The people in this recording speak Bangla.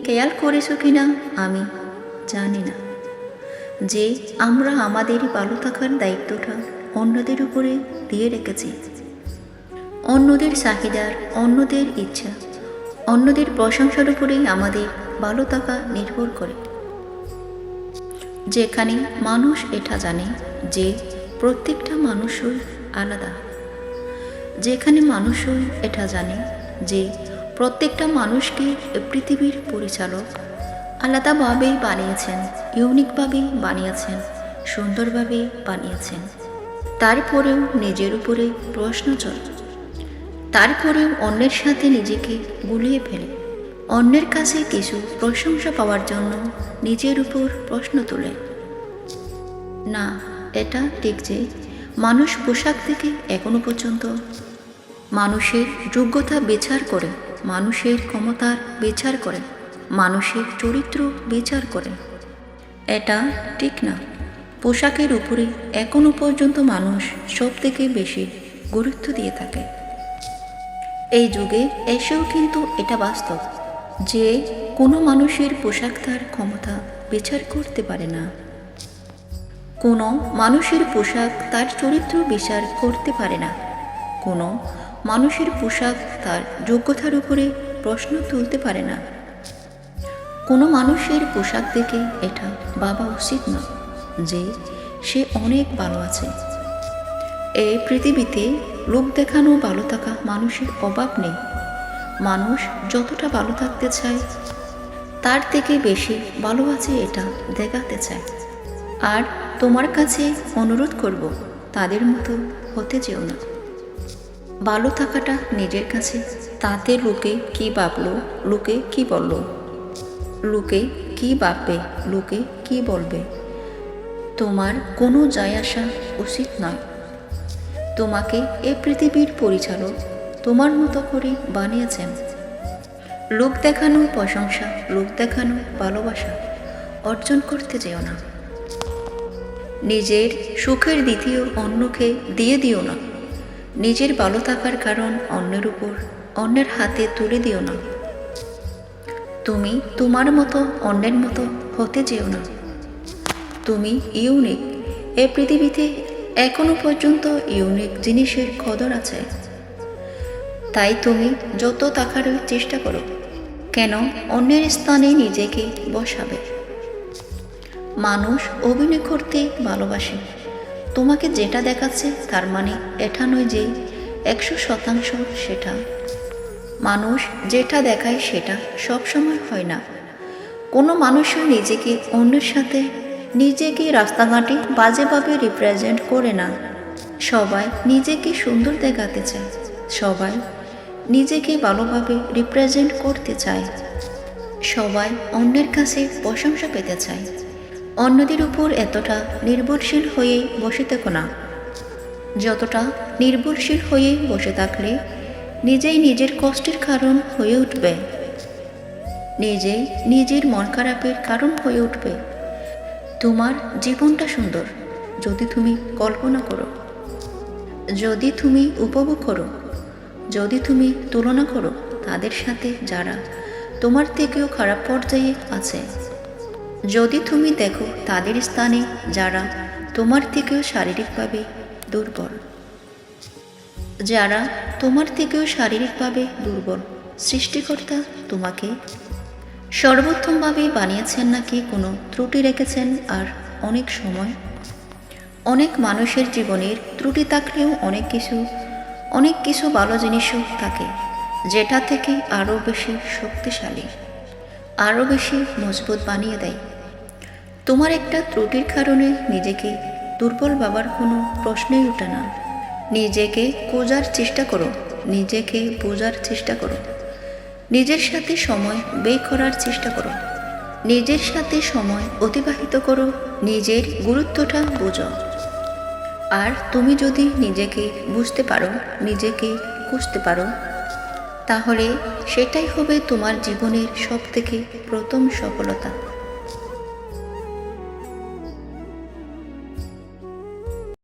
খেয়াল করেছো কিনা আমি জানি না যে আমরা আমাদের ভালো থাকার দায়িত্বটা অন্যদের উপরে দিয়ে রেখেছি। অন্যদের চাহিদার, অন্যদের ইচ্ছা, অন্যদের প্রশংসার উপরেই আমাদের ভালো থাকা নির্ভর করে। যেখানে মানুষ এটা জানে যে প্রত্যেকটা মানুষই আলাদা, যেখানে মানুষই এটা জানে যে প্রত্যেকটা মানুষকে পৃথিবীর পরিচালক আলাদাভাবেই বানিয়েছেন, ইউনিকভাবেই বানিয়েছেন, সুন্দরভাবেই বানিয়েছেন। তারপরেও নিজের উপরে প্রশ্ন চলে, তারপরেও অন্যের সাথে নিজেকে গুলিয়ে ফেলে, অন্যের কাছে কিছু প্রশংসা পাওয়ার জন্য নিজের উপর প্রশ্ন তোলে। না, এটা ঠিক যে মানুষ পোশাক থেকে এখনো পর্যন্ত মানুষের যোগ্যতা বিচার করে, মানুষের ক্ষমতার বিচার করে, মানুষের চরিত্র বিচার করে। এটা ঠিক না। পোশাকের উপরে এখনো পর্যন্ত মানুষ সব থেকে বেশি গুরুত্ব দিয়ে থাকে। এই যুগে এসেও কিন্তু এটা বাস্তব যে কোনো মানুষের পোশাক তার ক্ষমতা বিচার করতে পারে না, কোনো মানুষের পোশাক তার চরিত্র বিচার করতে পারে না, কোনো মানুষের পোশাক তার যোগ্যতার উপরে প্রশ্ন তুলতে পারে না। কোনো মানুষের পোশাক দেখে এটা ভাবা উচিত না যে সে অনেক ভালো আছে। এই পৃথিবীতে লোক দেখানো ভালো থাকা মানুষের অভাব নেই। মানুষ যতটা ভালো থাকতে চায় তার থেকে বেশি ভালো আছে এটা দেখাতে চায়। আর তোমার কাছে অনুরোধ করব, তাদের মতো হতে যেও না। ভালো থাকাটা নিজের কাছে, তাতে লোকে কি ভাবলো, লোকে কি বলল, লোকে কি ভাববে, লোকে কি বলবে, তোমার কোনো যায় আসা উচিত নয়। তোমাকে এ পৃথিবীর পরিচালক তোমার মতো করে বানিয়েছেন। লোক দেখানো প্রশংসা, লোক দেখানো ভালোবাসা অর্জন করতে যেও না। নিজের সুখের দ্বিতীয় অন্যকে দিয়ে দিও না। নিজের ভালো থাকার কারণ অন্যের উপর, অন্যের হাতে তুলে দিও না। তুমি তোমার মতো অন্যের মতো হতে যেও না। তুমি ইউনিক। এ পৃথিবীতে এখনো পর্যন্ত ইউনিক জিনিসের কদর আছে। তাই তুমি যত থাকার চেষ্টা করো কেন অন্যের স্থানে নিজেকে বসাবে। মানুষ অভিনয় করতে ভালোবাসে। তোমাকে যেটা দেখাচ্ছে তার মানে এটা নয় যে 100% সেটা। মানুষ যেটা দেখায় সেটা সবসময় হয় না। কোনো মানুষও নিজেকে অন্যের সাথে, নিজেকে রাস্তাঘাটে বাজেভাবে রিপ্রেজেন্ট করে না। সবাই নিজেকে সুন্দর দেখাতে চায়, সবাই নিজেকে ভালোভাবে রিপ্রেজেন্ট করতে চায়, সবাই অন্যের কাছে প্রশংসা পেতে চায়। অন্যদের উপর এতটা নির্ভরশীল হয়ে বসে থেকো না। যতটা নির্ভরশীল হয়ে বসে থাকলে নিজেই নিজের কষ্টের কারণ হয়ে উঠবে, নিজেই নিজের মন খারাপের কারণ হয়ে উঠবে। তোমার জীবনটা সুন্দর যদি তুমি কল্পনা করো, যদি তুমি উপভোগ করো, যদি তুমি তুলনা করো তাদের সাথে যারা তোমার থেকেও খারাপ পর্যায়ে আছে, যদি তুমি দেখো তাদের স্থানে যারা তোমার থেকেও শারীরিকভাবে দুর্বল, যারা তোমার থেকেও শারীরিকভাবে দুর্বল। সৃষ্টিকর্তা তোমাকে সর্বোত্তমভাবে বানিয়েছেন নাকি কোনো ত্রুটি রেখেছেন? আর অনেক সময় অনেক মানুষের জীবনের ত্রুটি থাকলেও অনেক কিছু ভালো জিনিসও থাকে, যেটা থেকে আরও বেশি শক্তিশালী, আরও বেশি মজবুত বানিয়ে দেয়। তোমার একটা ত্রুটির কারণে নিজেকে দুর্বল ভাবার কোনো প্রশ্নই ওঠে না। নিজেকে খোঁজার চেষ্টা করো, নিজেকে বোঝার চেষ্টা করো, নিজের সাথে সময় ব্যয় করার চেষ্টা করো, নিজের সাথে সময় অতিবাহিত করো, নিজের গুরুত্বটা বোঝো। আর তুমি যদি নিজেকে বুঝতে পারো, নিজেকে খুঁজতে পারো, তাহলে সেটাই হবে তোমার জীবনের সবথেকে প্রথম সফলতা।